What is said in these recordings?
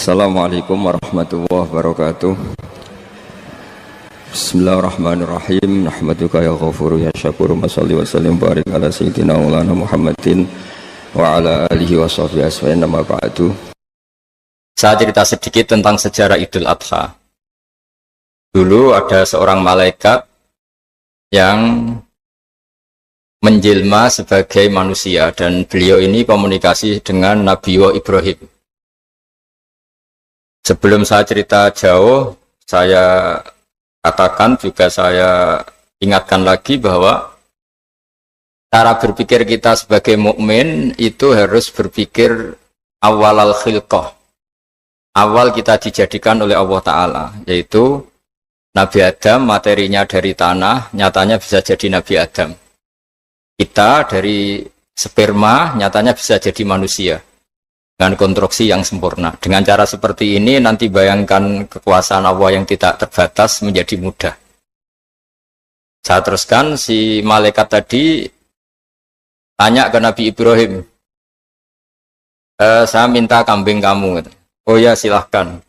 Assalamualaikum warahmatullahi wabarakatuh. Bismillahirrahmanirrahim. Nahmaduka ya ghafuru ya syakuru. Mashalli wa sallim barik ala sayyidina maulana Muhammadin wa ala alihi wa sahbihi asfa'in nama ba'du. Saya cerita sedikit tentang sejarah Idul Adha. Dulu ada seorang malaikat yang menjelma sebagai manusia dan beliau ini komunikasi dengan Nabi Ibrahim. Sebelum saya cerita jauh, saya katakan juga saya ingatkan lagi bahwa cara berpikir kita sebagai mukmin itu harus berpikir awalal khilqah. Awal kita dijadikan oleh Allah Ta'ala, yaitu Nabi Adam materinya dari tanah, nyatanya bisa jadi Nabi Adam. Kita dari sperma, nyatanya bisa jadi manusia. Dengan konstruksi yang sempurna. Dengan cara seperti ini nanti bayangkan kekuasaan Allah yang tidak terbatas menjadi mudah. Saya teruskan, si malaikat tadi tanya ke Nabi Ibrahim, saya minta kambing kamu. Oh ya silahkan.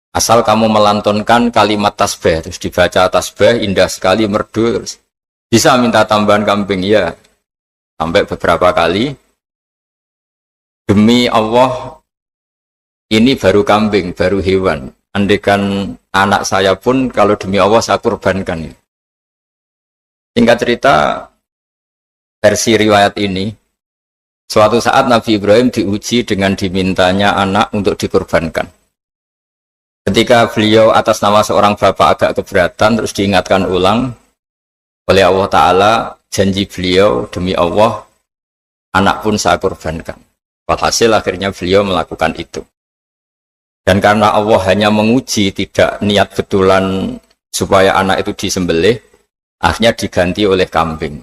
Asal kamu melantunkan kalimat tasbih, terus dibaca tasbih, indah sekali, merdu, terus bisa minta tambahan kambing, ya. Sampai beberapa kali. Demi Allah, ini baru kambing, baru hewan. Andaikan anak saya pun, kalau demi Allah saya kurbankan. Singkat cerita, versi riwayat ini, suatu saat Nabi Ibrahim diuji dengan dimintanya anak untuk dikurbankan. Ketika beliau atas nama seorang bapak agak keberatan, terus diingatkan ulang oleh Allah Ta'ala, janji beliau, demi Allah, anak pun saya kurbankan. Walhasil akhirnya beliau melakukan itu. Dan karena Allah hanya menguji, tidak niat betulan supaya anak itu disembelih, akhirnya diganti oleh kambing.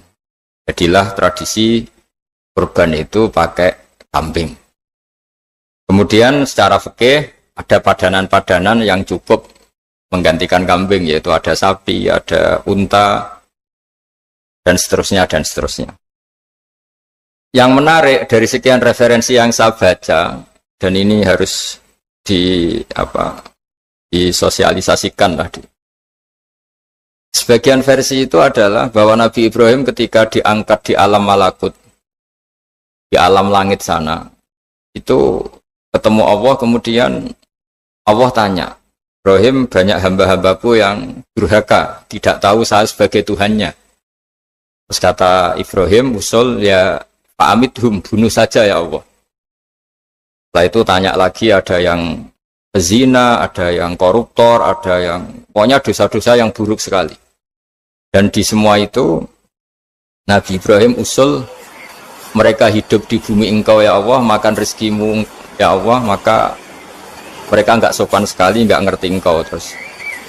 Jadilah tradisi kurban itu pakai kambing. Kemudian secara fikih ada padanan-padanan yang cukup menggantikan kambing, yaitu ada sapi, ada unta, dan seterusnya, dan seterusnya. Yang menarik dari sekian referensi yang saya baca, dan ini harus disosialisasikan lah. Sebagian versi itu adalah bahwa Nabi Ibrahim ketika diangkat di alam malakut, di alam langit sana, itu ketemu Allah, kemudian Allah tanya, Ibrahim, banyak hamba-hambaku yang durhaka, tidak tahu saya sebagai Tuhannya. Terus kata Ibrahim, usul ya Fa'amidhum, bunuh saja ya Allah. Setelah itu tanya lagi, ada yang pezina, ada yang koruptor, ada yang pokoknya dosa-dosa yang buruk sekali. Dan di semua itu Nabi Ibrahim usul, mereka hidup di bumi engkau ya Allah, makan rezekimu ya Allah, maka mereka enggak sopan sekali, enggak ngerti engkau. Terus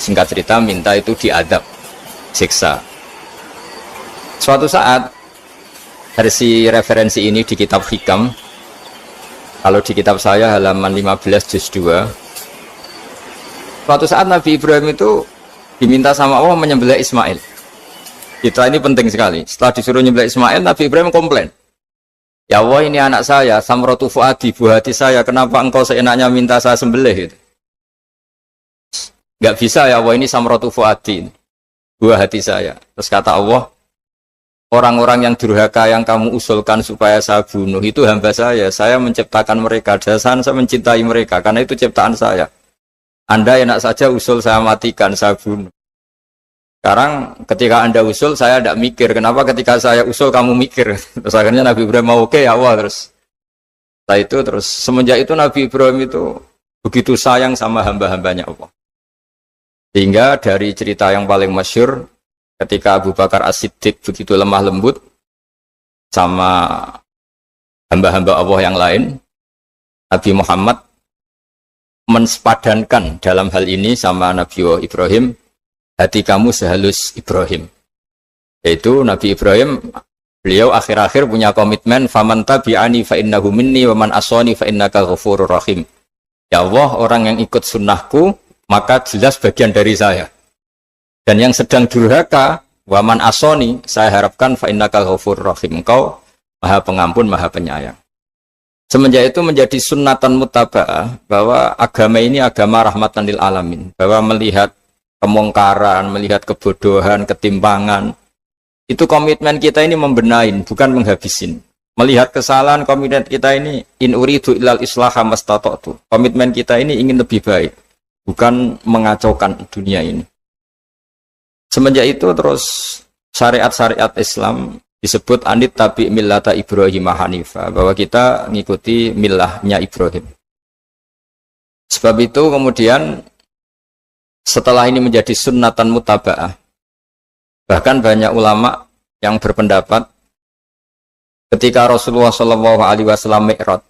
singkat cerita minta itu diadab, siksa. Suatu saat versi referensi ini di kitab Hikam, kalau di kitab saya halaman 15 juz 2, suatu saat Nabi Ibrahim itu diminta sama Allah menyembelih Ismail. Kita ini penting sekali. Setelah disuruh menyembelih Ismail, Nabi Ibrahim komplain, ya Allah, ini anak saya, samratu fuadi, buah hati saya, kenapa engkau seenaknya minta saya sembelih? Enggak bisa ya Allah, ini samratu fuadi, buah hati saya. Terus kata Allah, orang-orang yang durhaka yang kamu usulkan supaya saya bunuh itu hamba saya menciptakan mereka, dasar saya mencintai mereka, karena itu ciptaan saya. Anda enak saja usul saya matikan, saya bunuh. Sekarang ketika Anda usul, saya tidak mikir, kenapa ketika saya usul kamu mikir? Terus akhirnya Nabi Ibrahim mau oke ya Allah. Setelah itu terus semenjak itu Nabi Ibrahim itu begitu sayang sama hamba-hambanya Allah. Sehingga dari cerita yang paling masyhur, ketika Abu Bakar As-Siddiq begitu lemah lembut sama hamba-hamba Allah yang lain, Nabi Muhammad mensepadankan dalam hal ini sama Nabi Ibrahim, hati kamu sehalus Ibrahim. Yaitu Nabi Ibrahim, beliau akhir-akhir punya komitmen, faman tabi'ani fa innahu minni wa man asani fa innaka ghafurur rahim. Ya Allah, orang yang ikut sunnahku maka jelas bagian dari saya. Dan yang sedang durhaka, waman asoni, saya harapkan fa innaka ghafurur rahim, engkau maha pengampun, maha penyayang. Semenjak itu menjadi sunnatan muttaba'ah bahwa agama ini agama rahmatan lil alamin, bahwa melihat kemungkaran, melihat kebodohan, ketimpangan, itu komitmen kita ini membenahin, bukan menghabisin. Melihat kesalahan, komitmen kita ini in uridu ilal islaha mastata'tu. Komitmen kita ini ingin lebih baik, bukan mengacaukan dunia ini. Semenjak itu terus syariat-syariat Islam disebut anit tabi millata Ibrahim Hanifah, bahwa kita mengikuti millahnya Ibrahim. Sebab itu kemudian setelah ini menjadi sunnatan mutaba'ah, bahkan banyak ulama yang berpendapat ketika Rasulullah SAW mi'raj,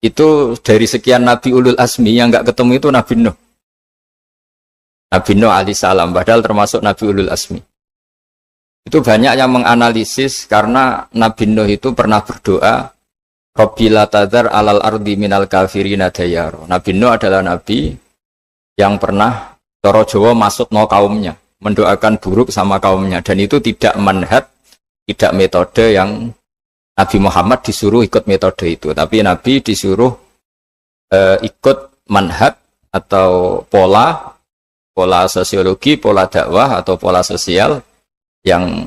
itu dari sekian Nabi Ulul Azmi yang nggak ketemu itu Nabi Nuh. Nabi Nuh alaihissalam, padahal termasuk Nabi Ulul Azmi. Itu banyak yang menganalisis karena Nabi Nuh itu pernah berdoa, Rabbi la tadhar alal ardi minal kafirina dayaro. Nabi Nuh adalah Nabi yang pernah Toro Jawa masuk no kaumnya, mendoakan buruk sama kaumnya, dan itu tidak manhaj, tidak metode yang Nabi Muhammad disuruh ikut metode itu, tapi Nabi disuruh ikut manhaj atau pola sosiologi, pola dakwah atau pola sosial yang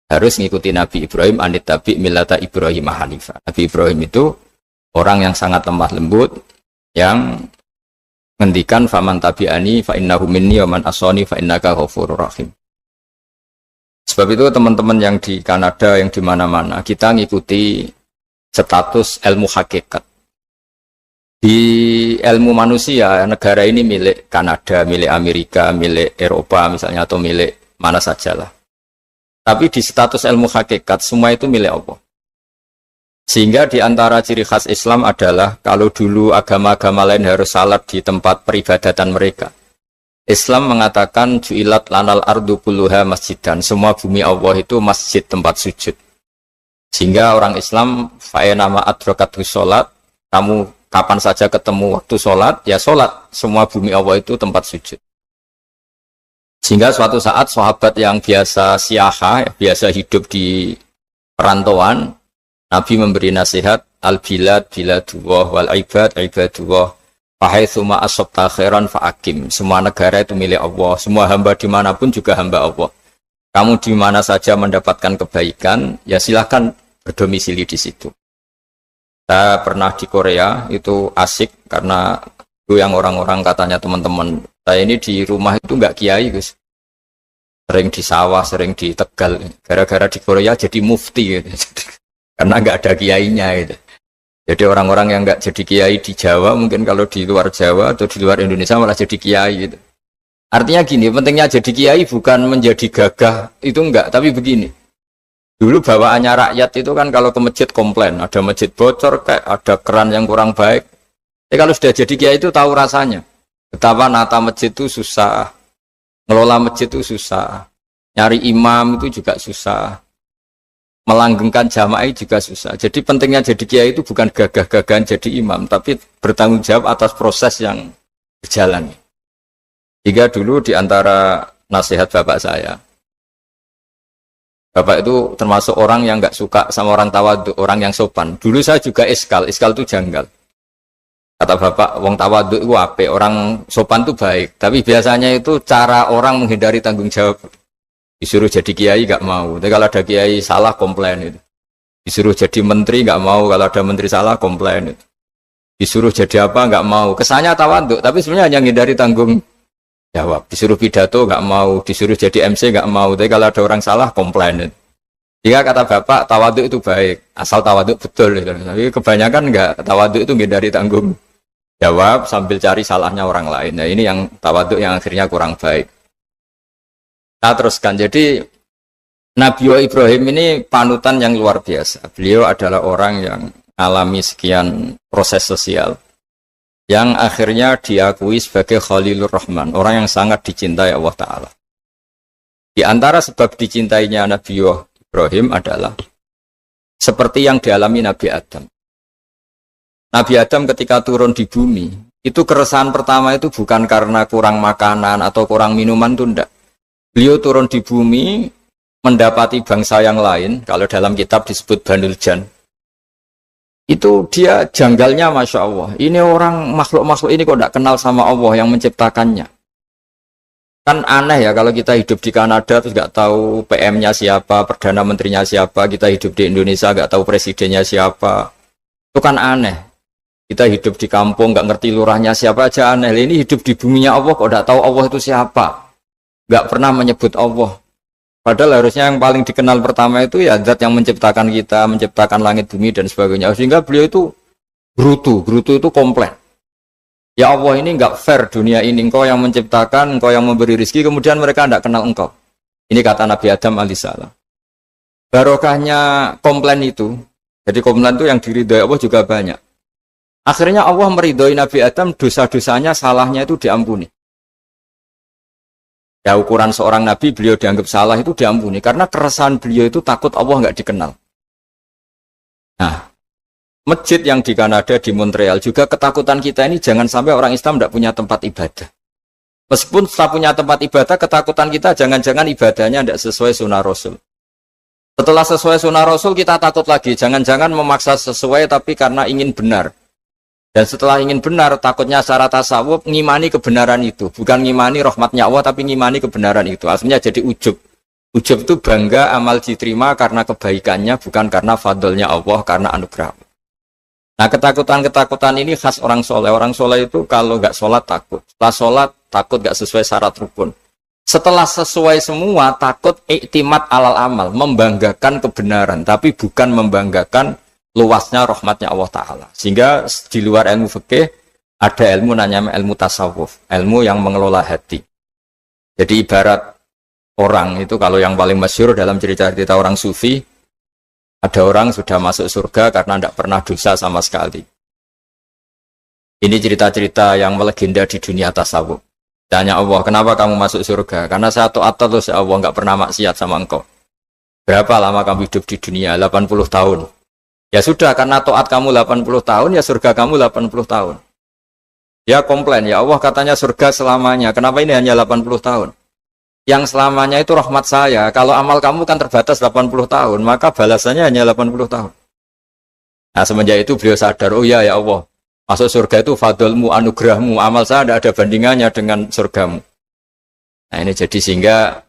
harus mengikuti Nabi Ibrahim anit tabi millata Ibrahim Hanifah. Nabi Ibrahim itu orang yang sangat lemah lembut, yang ngendikan faman tabi'ani fa innahu minni wa man asani fa innaka ghafurur rahim. Sebab itu teman-teman yang di Kanada, yang di mana-mana, kita ngikuti status ilmu hakikat. Di ilmu manusia, negara ini milik Kanada, milik Amerika, milik Eropa misalnya, atau milik mana sajalah. Tapi di status ilmu hakikat, semua itu milik Allah. Sehingga di antara ciri khas Islam adalah kalau dulu agama-agama lain harus salat di tempat peribadatan mereka, Islam mengatakan ju'ilat lanal ardu kulluha masjidan, semua bumi Allah itu masjid tempat sujud. Sehingga orang Islam fa'enama adrokatu sholat, kamu kapan saja ketemu waktu sholat, ya sholat, semua bumi Allah itu tempat sujud. Sehingga suatu saat sahabat yang biasa siaha, biasa hidup di perantauan, Nabi memberi nasihat, al-bilad biladullah wal ibad ibadullah, fahaitsuma asabta khairan fa'akim. Semua negara itu milik Allah, semua hamba dimanapun juga hamba Allah. Kamu di mana saja mendapatkan kebaikan, ya silahkan berdomisili di situ. Saya pernah di Korea, itu asik karena itu yang orang-orang katanya teman-teman, saya ini di rumah itu nggak kiai, Gus. Sering di sawah, sering di Tegal. Gara-gara di Korea jadi mufti, gitu. Karena nggak ada kiainya. Gitu. Jadi orang-orang yang nggak jadi kiai di Jawa, mungkin kalau di luar Jawa atau di luar Indonesia malah jadi kiai. Gitu. Artinya gini, pentingnya jadi kiai bukan menjadi gagah, itu enggak. Tapi begini, dulu bawaannya rakyat itu kan kalau ke masjid komplain, ada masjid bocor, kayak ada keran yang kurang baik. Tapi kalau sudah jadi kiai itu tahu rasanya. Betapa nata masjid itu susah, ngelola masjid itu susah, nyari imam itu juga susah, melanggengkan jamaah juga susah. Jadi pentingnya jadi kiai itu bukan gagah-gagahan jadi imam, tapi bertanggung jawab atas proses yang berjalan. Jika dulu di antara nasihat bapak saya, bapak itu termasuk orang yang nggak suka sama orang tawadhu, orang yang sopan. Dulu saya juga iskal itu janggal. Kata bapak, wong tawadhu itu apik, orang sopan itu baik. Tapi biasanya itu cara orang menghindari tanggung jawab. Disuruh jadi kiai nggak mau. Tapi kalau ada kiai salah komplain itu. Disuruh jadi menteri nggak mau. Kalau ada menteri salah komplain itu. Disuruh jadi apa nggak mau. Kesannya tawadhu, tapi sebenarnya hanya menghindari tanggung jawab. Disuruh pidato nggak mau. Disuruh jadi MC nggak mau. Tapi kalau ada orang salah komplain itu. Jika kata bapak tawadhu itu baik, asal tawadhu betul. Gitu. Tapi kebanyakan nggak, tawadhu itu menghindari tanggung jawab sambil cari salahnya orang lain. Nah ini yang tawadhu yang akhirnya kurang baik. Nah teruskan, jadi Nabi Ibrahim ini panutan yang luar biasa. Beliau adalah orang yang alami sekian proses sosial yang akhirnya diakui sebagai Khalilur Rahman, orang yang sangat dicintai Allah Ta'ala. Di antara sebab dicintainya Nabi Ibrahim adalah seperti yang dialami Nabi Adam. Nabi Adam ketika turun di bumi, itu keresahan pertama itu bukan karena kurang makanan atau kurang minuman, itu enggak. Beliau turun di bumi, mendapati bangsa yang lain, kalau dalam kitab disebut Banul Jan. Itu dia janggalnya Masya Allah. Ini orang makhluk-makhluk ini kok tidak kenal sama Allah yang menciptakannya. Kan aneh ya kalau kita hidup di Kanada terus nggak tahu PM-nya siapa, Perdana Menterinya siapa, kita hidup di Indonesia nggak tahu presidennya siapa. Itu kan aneh. Kita hidup di kampung nggak ngerti lurahnya siapa aja aneh. Ini hidup di buminya Allah kok tidak tahu Allah itu siapa. Nggak pernah menyebut Allah. Padahal harusnya yang paling dikenal pertama itu ya zat yang menciptakan kita, menciptakan langit bumi dan sebagainya. Sehingga beliau itu brutu itu komplain. Ya Allah ini enggak fair dunia ini, engkau yang menciptakan, engkau yang memberi rezeki, kemudian mereka tidak kenal engkau. Ini kata Nabi Adam alaihissalam. Barokahnya komplain itu, jadi komplain itu yang diridhoi Allah juga banyak. Akhirnya Allah meridhoi Nabi Adam, dosa-dosanya, salahnya itu diampuni. Ya ukuran seorang Nabi, beliau dianggap salah itu diampuni, karena keresahan beliau itu takut Allah enggak dikenal. Nah, masjid yang di Kanada, di Montreal juga ketakutan kita ini jangan sampai orang Islam tidak punya tempat ibadah. Meskipun setelah punya tempat ibadah, ketakutan kita jangan-jangan ibadahnya tidak sesuai sunnah Rasul. Setelah sesuai sunnah Rasul kita takut lagi, jangan-jangan memaksa sesuai tapi karena ingin benar. Dan setelah ingin benar, takutnya secara tasawuf ngimani kebenaran itu. Bukan ngimani rahmatnya Allah, tapi ngimani kebenaran itu. Akhirnya jadi ujub. Ujub itu bangga amal diterima karena kebaikannya, bukan karena fadlnya Allah, karena anugerah. Nah ketakutan-ketakutan ini khas orang soleh. Orang soleh itu kalau nggak sholat takut. Setelah sholat takut nggak sesuai syarat rukun. Setelah sesuai semua takut iktimat alal amal. Membanggakan kebenaran. Tapi bukan membanggakan luasnya rahmatnya Allah Ta'ala. Sehingga di luar ilmu fikih ada ilmu namanya ilmu tasawuf. Ilmu yang mengelola hati. Jadi ibarat orang itu kalau yang paling masyhur dalam cerita-cerita orang sufi. Ada orang sudah masuk surga karena tidak pernah dosa sama sekali. Ini cerita-cerita yang melegenda di dunia tasawuf. Tanya Allah, kenapa kamu masuk surga? Karena saya taat terus ya Allah, nggak pernah maksiat sama engkau. Berapa lama kamu hidup di dunia? 80 tahun. Ya sudah, karena taat kamu 80 tahun, ya surga kamu 80 tahun. Ya komplain, ya Allah katanya surga selamanya. Kenapa ini hanya 80 tahun? Yang selamanya itu rahmat saya. Kalau amal kamu kan terbatas 80 tahun, maka balasannya hanya 80 tahun. Nah semenjak itu beliau sadar, oh ya ya Allah, masuk surga itu fadlmu, anugerahmu, amal saya tidak ada bandingannya dengan surgamu. Nah ini jadi sehingga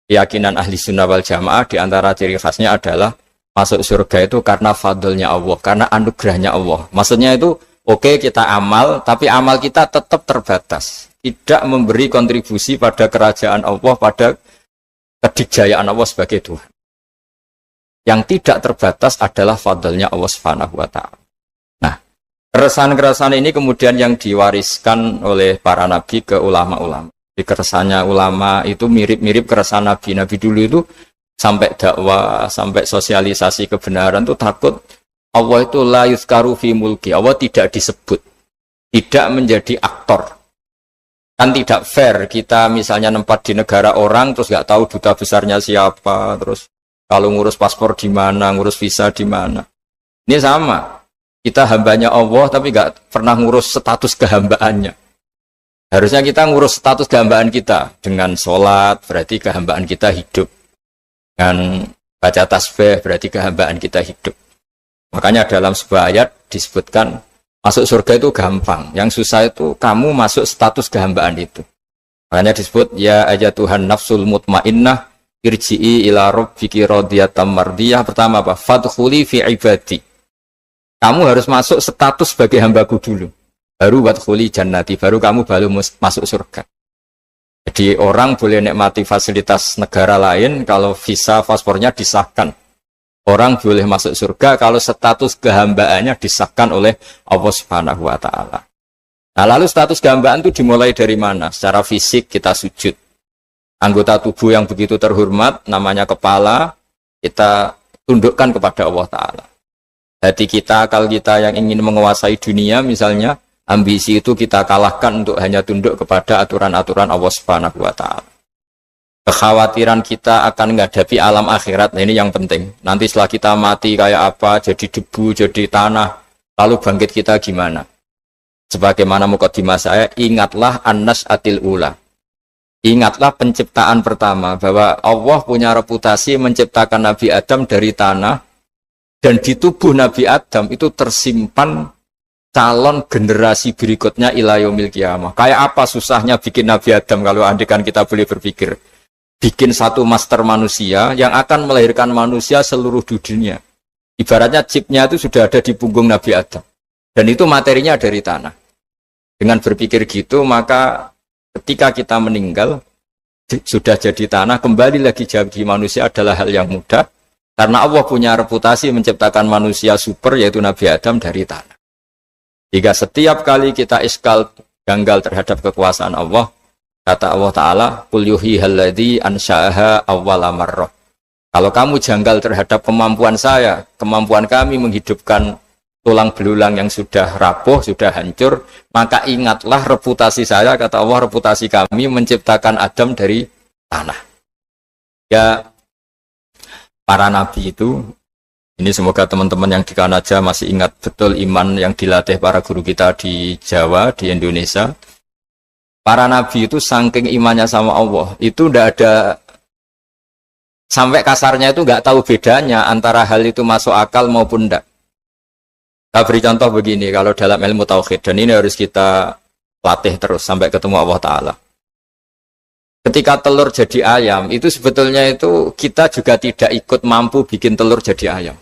keyakinan ahli sunnah wal jamaah diantara ciri khasnya adalah masuk surga itu karena fadlnya Allah, karena anugerahnya Allah. Maksudnya itu oke, kita amal, tapi amal kita tetap terbatas. Tidak memberi kontribusi pada kerajaan Allah, pada kedikjayaan Allah sebagai Tuhan. Yang tidak terbatas adalah fadlnya Allah Subhanahu wa Ta'ala. Nah, keresahan-keresahan ini kemudian yang diwariskan oleh para nabi ke ulama-ulama. Di keresahannya ulama itu mirip-mirip keresahan nabi. Nabi dulu itu sampai dakwah, sampai sosialisasi kebenaran itu takut Allah itu la yuzkaru fi mulki. Allah tidak disebut, tidak menjadi aktor. Kan tidak fair kita misalnya nempat di negara orang terus nggak tahu duta besarnya siapa, terus kalau ngurus paspor di mana, ngurus visa di mana. Ini sama, kita hambanya Allah tapi nggak pernah ngurus status kehambaannya. Harusnya kita ngurus status kehambaan kita dengan sholat, berarti kehambaan kita hidup. Dengan baca tasbih berarti kehambaan kita hidup. Makanya dalam sebuah ayat disebutkan masuk surga itu gampang, yang susah itu kamu masuk status kehambaan itu. Makanya disebut ya aja Tuhan nafsul mutmainnah irji'i ila rabbiki radiyatan mardiyah. Pertama apa? Fadkhuli fi ibadi. Kamu harus masuk status sebagai hambaku dulu. Baru wadkhuli jannati, baru kamu masuk surga. Jadi orang boleh nikmati fasilitas negara lain kalau visa paspornya disahkan. Orang boleh masuk surga kalau status kehambaannya disahkan oleh Allah Subhanahu wa Ta'ala. Nah, lalu status kehambaan itu dimulai dari mana? Secara fisik kita sujud. Anggota tubuh yang begitu terhormat, namanya kepala, kita tundukkan kepada Allah Ta'ala. Hati kita, akal kita yang ingin menguasai dunia misalnya, ambisi itu kita kalahkan untuk hanya tunduk kepada aturan-aturan Allah Subhanahu wa Ta'ala. Kekhawatiran kita akan menghadapi alam akhirat, nah ini yang penting. Nanti setelah kita mati kayak apa, jadi debu, jadi tanah, lalu bangkit kita gimana? Sebagaimana mukadimah saya, ingatlah an-nas atil ula. Ingatlah penciptaan pertama, bahwa Allah punya reputasi menciptakan Nabi Adam dari tanah, Dan di tubuh Nabi Adam itu tersimpan calon generasi berikutnya ila yaumil qiyamah. Kayak apa susahnya bikin Nabi Adam kalau andikan kita boleh berpikir. Bikin satu master manusia yang akan melahirkan manusia seluruh dunia. Ibaratnya chipnya itu sudah ada di punggung Nabi Adam. Dan itu materinya dari tanah. Dengan berpikir gitu, maka ketika kita meninggal, sudah jadi tanah, kembali lagi jadi manusia adalah hal yang mudah. Karena Allah punya reputasi menciptakan manusia super, yaitu Nabi Adam dari tanah. Jika setiap kali kita iskal janggal terhadap kekuasaan Allah, kata Allah Ta'ala, Qul yuhyihalladzi ansha'aha awwala marrah. Kalau kamu janggal terhadap kemampuan saya, kemampuan kami menghidupkan tulang belulang yang sudah rapuh, sudah hancur, maka ingatlah reputasi saya, kata Allah, reputasi kami menciptakan Adam dari tanah. Ya, para nabi itu, ini semoga teman-teman yang di Kanaja masih ingat betul iman yang dilatih para guru kita di Jawa, di Indonesia. Para nabi itu saking imannya sama Allah, itu tidak ada, sampai kasarnya itu nggak tahu bedanya antara hal itu masuk akal maupun tidak. Saya beri contoh begini, kalau dalam ilmu tauhid, dan ini harus kita latih terus sampai ketemu Allah Ta'ala. Ketika telur jadi ayam, itu sebetulnya itu kita juga tidak ikut mampu bikin telur jadi ayam.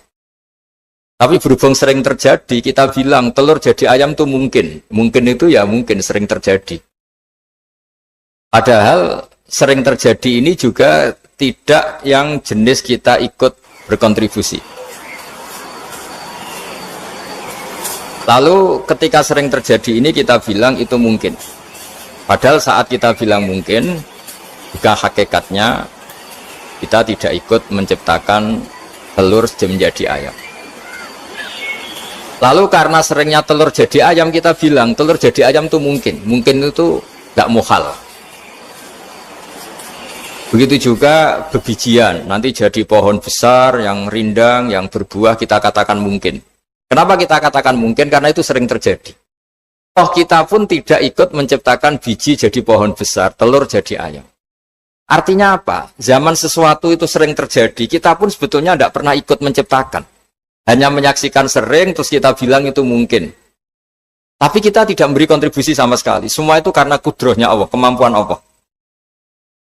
Tapi berhubung sering terjadi, kita bilang telur jadi ayam itu mungkin. Mungkin itu ya mungkin sering terjadi. Padahal sering terjadi ini juga tidak yang jenis kita ikut berkontribusi. Lalu ketika sering terjadi ini kita bilang itu mungkin. Padahal saat kita bilang mungkin, juga hakikatnya kita tidak ikut menciptakan telur menjadi ayam. Lalu karena seringnya telur jadi ayam, kita bilang telur jadi ayam itu mungkin. Mungkin itu tidak muhal. Begitu juga bebijian, nanti jadi pohon besar yang rindang, yang berbuah, kita katakan mungkin. Kenapa kita katakan mungkin? Karena itu sering terjadi. Toh kita pun tidak ikut menciptakan biji jadi pohon besar, telur jadi ayam. Artinya apa? Zaman sesuatu itu sering terjadi, kita pun sebetulnya tidak pernah ikut menciptakan. Hanya menyaksikan sering, terus kita bilang itu mungkin. Tapi kita tidak memberi kontribusi sama sekali. Semua itu karena kudrohnya Allah, kemampuan Allah.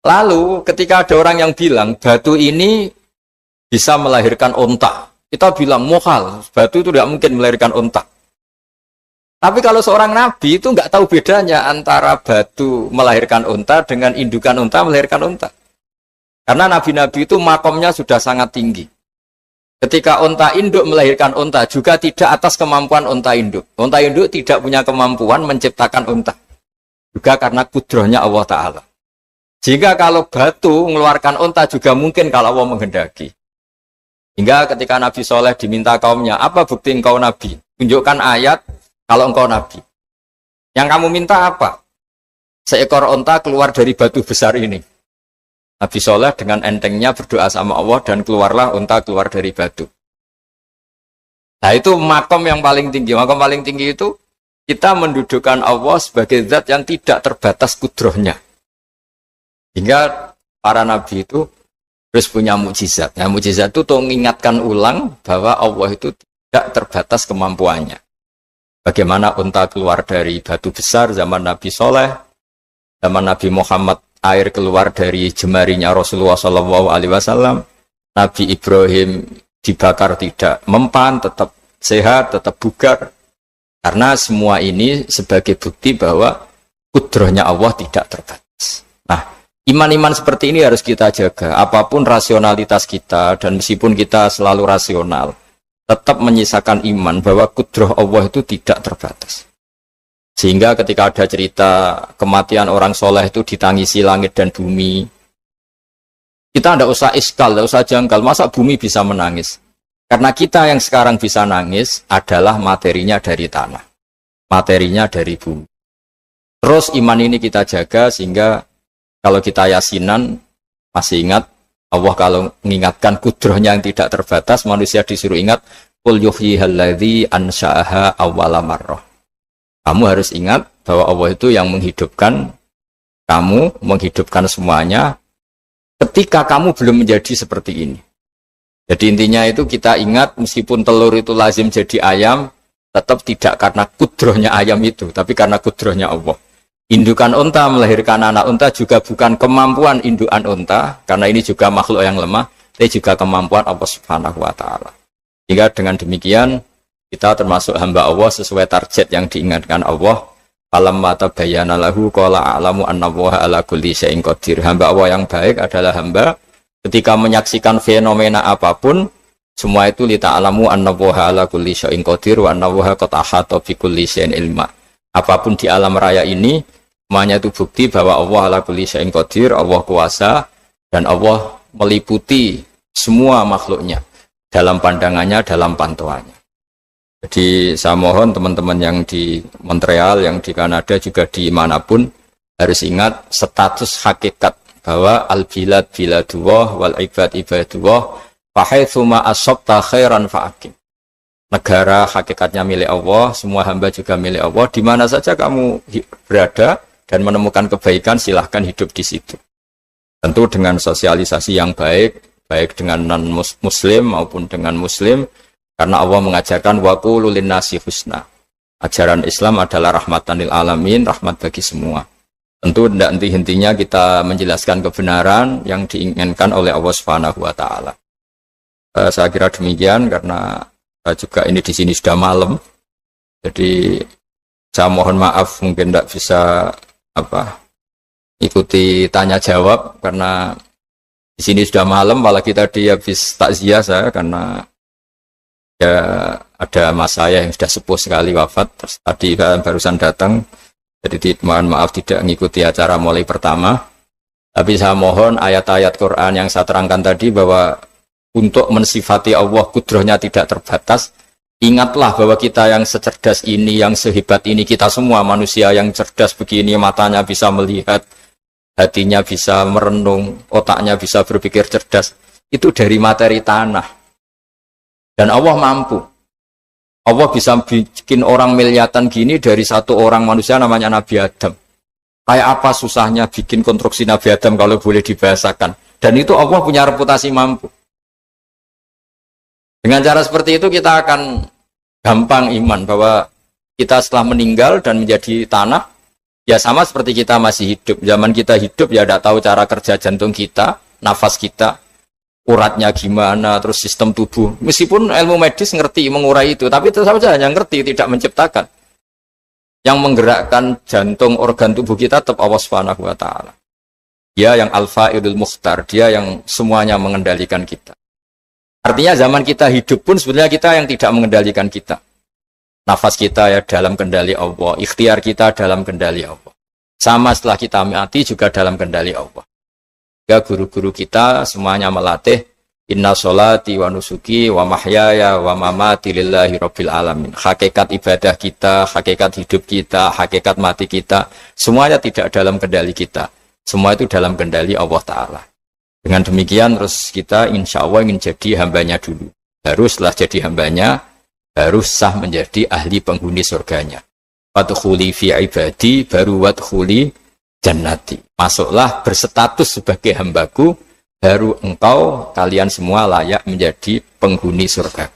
Lalu ketika ada orang yang bilang batu ini bisa melahirkan onta, kita bilang muhal, batu itu tidak mungkin melahirkan onta. Tapi kalau seorang nabi itu nggak tahu bedanya antara batu melahirkan onta dengan indukan onta melahirkan onta. Karena nabi-nabi itu makomnya sudah sangat tinggi. Ketika onta induk melahirkan onta juga tidak atas kemampuan onta induk. Onta induk tidak punya kemampuan menciptakan onta. Juga karena kudrohnya Allah Ta'ala. Jika kalau batu mengeluarkan onta juga mungkin kalau Allah menghendaki. Hingga ketika Nabi Soleh diminta kaumnya, apa bukti engkau Nabi? Tunjukkan ayat kalau engkau Nabi. Yang kamu minta apa? Seekor onta keluar dari batu besar ini. Nabi Soleh dengan entengnya berdoa sama Allah dan keluarlah onta keluar dari batu. Nah itu makom yang paling tinggi. Makom paling tinggi itu kita mendudukkan Allah sebagai zat yang tidak terbatas kudrohnya. Hingga para nabi itu terus punya mukjizat. Nah, mukjizat itu untuk mengingatkan ulang bahwa Allah itu tidak terbatas kemampuannya. Bagaimana unta keluar dari batu besar zaman Nabi Soleh, zaman Nabi Muhammad air keluar dari jemarinya Rasulullah SAW, Nabi Ibrahim dibakar tidak mempan, tetap sehat, tetap bugar. Karena semua ini sebagai bukti bahwa kudrohnya Allah tidak terbatas. Nah, iman-iman seperti ini harus kita jaga. Apapun rasionalitas kita, dan meskipun kita selalu rasional, tetap menyisakan iman bahwa kudroh Allah itu tidak terbatas. Sehingga ketika ada cerita kematian orang soleh itu ditangisi langit dan bumi, kita tidak usah iskal, tidak usah janggal. Masa bumi bisa menangis? Karena kita yang sekarang bisa nangis adalah materinya dari tanah, materinya dari bumi. Terus iman ini kita jaga sehingga kalau kita yasinan, masih ingat, Allah kalau mengingatkan kudrohnya yang tidak terbatas, manusia disuruh ingat, Qul yuhyihalladzi ansha'aha awwala marrah. Kamu harus ingat bahwa Allah itu yang menghidupkan kamu, menghidupkan semuanya, ketika kamu belum menjadi seperti ini. Jadi intinya itu kita ingat meskipun telur itu lazim jadi ayam, tetap tidak karena kudrohnya ayam itu, tapi karena kudrohnya Allah. Indukan unta melahirkan anak unta juga bukan kemampuan indukan unta, karena ini juga makhluk yang lemah, tapi juga kemampuan Allah Subhanahu wa Ta'ala. Sehingga dengan demikian kita termasuk hamba Allah sesuai target yang diingatkan Allah. Falamma tabayyana lahu qala a'lamu annallaha ala kulli syai'in qadir. Hamba Allah yang baik adalah hamba ketika menyaksikan fenomena apapun, semua itu li ta'lamu annallaha ala kulli syai'in qadir wa annallaha qad ahata bi kulli syai'in ilma. Apapun di alam raya ini semuanya itu bukti bahwa Allah ala kulli syai'in qadir, Allah kuasa dan Allah meliputi semua makhluknya dalam pandangannya, dalam pantauannya. Jadi saya mohon teman-teman yang di Montreal, yang di Kanada, juga di manapun harus ingat status hakikat bahwa al-bilad biladullah wal ibad ibadullah fahaitsuma asabta khairan fa'akim. Negara hakikatnya milik Allah, semua hamba juga milik Allah. Di mana saja kamu berada dan menemukan kebaikan, silahkan hidup di situ. Tentu dengan sosialisasi yang baik, baik dengan non-muslim maupun dengan muslim. Karena Allah mengajarkan waqulu linnasi husna. Ajaran Islam adalah rahmatan lil alamin, rahmat bagi semua. Tentu tidak henti-hentinya kita menjelaskan kebenaran yang diinginkan oleh Allah Subhanahu wa Ta'ala. Saya kira demikian karena juga ini di sini sudah malam. Jadi saya mohon maaf mungkin tidak bisa ikuti tanya jawab karena di sini sudah malam, apalagi tadi habis takziah saya karena ya ada mas saya yang sudah sepuh sekali wafat, terus tadi barusan datang, jadi mohon maaf tidak mengikuti acara mulai pertama. Tapi saya mohon ayat-ayat Quran yang saya terangkan tadi bahwa untuk mensifati Allah kudrohnya tidak terbatas. Ingatlah bahwa kita yang secerdas ini, yang sehebat ini, kita semua manusia yang cerdas begini, matanya bisa melihat, hatinya bisa merenung, otaknya bisa berpikir cerdas, itu dari materi tanah. Dan Allah mampu. Allah bisa bikin orang miliatan gini dari satu orang manusia namanya Nabi Adam. Kayak apa susahnya bikin konstruksi Nabi Adam kalau boleh dibahasakan. Dan itu Allah punya reputasi mampu. Dengan cara seperti itu kita akan gampang iman bahwa kita setelah meninggal dan menjadi tanah, ya sama seperti kita masih hidup. Zaman kita hidup ya tidak tahu cara kerja jantung kita, nafas kita, uratnya gimana, terus sistem tubuh. Meskipun ilmu medis ngerti mengurai itu, tapi tetap saja hanya ngerti, tidak menciptakan. Yang menggerakkan jantung, organ tubuh kita tetap Allah Subhanahu wa Ta'ala. Dia yang Al-Fa'idul Mukhtar, dia yang semuanya mengendalikan kita. Artinya zaman kita hidup pun sebenarnya kita yang tidak mengendalikan kita. Nafas kita ya dalam kendali Allah, ikhtiar kita dalam kendali Allah. Sama setelah kita mati juga dalam kendali Allah. Ya, guru-guru kita semuanya melatih inna sholati wa nusuki wa mahyaya wa mamati lillahi rabbil alamin. Hakikat ibadah kita, hakikat hidup kita, hakikat mati kita, semuanya tidak dalam kendali kita. Semua itu dalam kendali Allah Ta'ala. Dengan demikian terus kita insya Allah ingin jadi hambanya dulu. Baru setelah jadi hambanya, baru sah menjadi ahli penghuni surganya. Wadkhuli fi ibadi, baru wadkhuli jannati. Masuklah berstatus sebagai hambaku, baru engkau kalian semua layak menjadi penghuni surga.